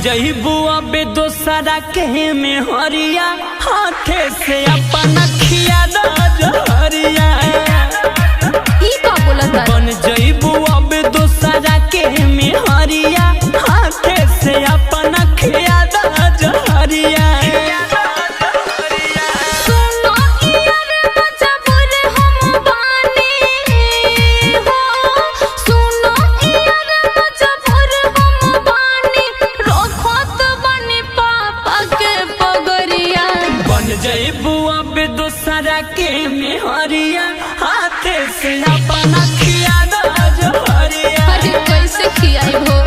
जइबू अबे दोसरा के में हरिया हाथे से अपना खिया दरिया ई का बोलत बा? बन जइबू अबे दोसरा के में हरिया हाथे से अपना खिया दरिया जइबू अब दोसरा के में हरिया हाथे से अपना खिया दरिया। अरे कैसे खियाई हो?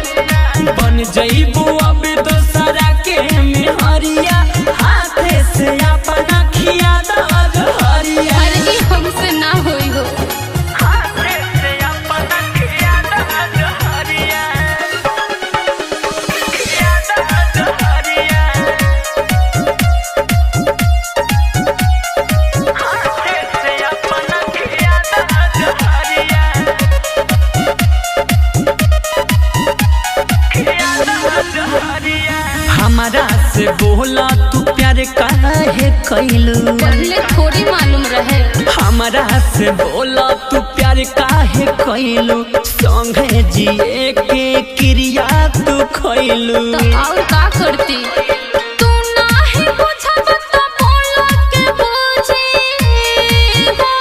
बन जइबू अब दोसरा के में हरिया हाथे से अपना खिया दरिया। अरे हमसे ना होई हो। हाथे से अपना खिया दरिया, खिया दरिया। हमारा से बोला तू प्यार काहे कैलू? पहले थोड़ी मालूम रहे। हमारा से बोला तू प्यार काहे कैलू? संगे जिए के क्रिया तू खैलू। तो और का करती? तू नाही बुझब तो बोला के बुझी हो।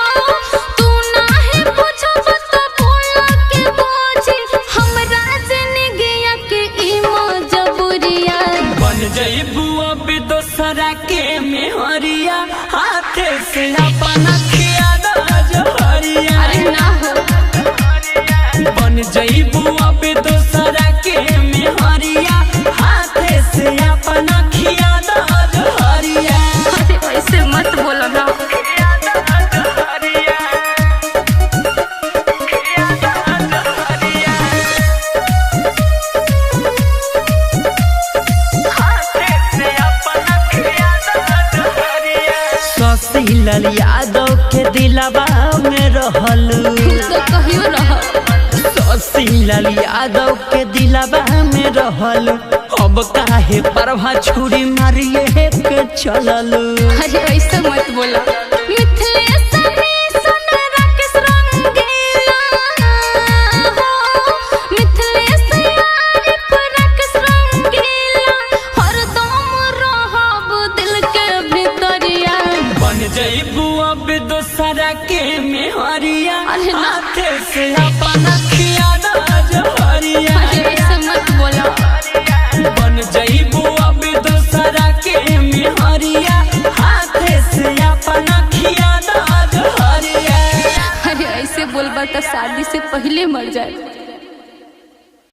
तू नाही बुझब तो बोला के बुझी। हमरा जिंदगिया के ई मजबूरिया। बन जइबू अब दोसरा के में हरिया हाथे से अपना खिया दरिया। अरे ना हो। बन जइबू अब दोसरा के में हरिया हाथे से अपना खिया दरिया। अरे ऐसे मत बोलो ना। शशिलाल यादव के दिलवा में रहल। तो कहियो रह। शशिलाल यादव के दिलवा में रहल। अब काहे परभा छुरी मारिए के चलल। अरे ऐसे मत बोला। मिथिलेश में सुन राकेश रंगीला हो। मिथिलेश आरिफ राकेश रंगीला हरदम रहब दिल के भीतरिया। बन जइबू अब दोसरा के में हरिया अरे ना। हाथे से अपना खिया दरिया। अरे ऐसे मत बोला। बन जइबू अब दोसरा के में हरिया हाथे से अपना खिया दरिया। अरे ऐसे बोलबा तो शादी से पहले मर जाए।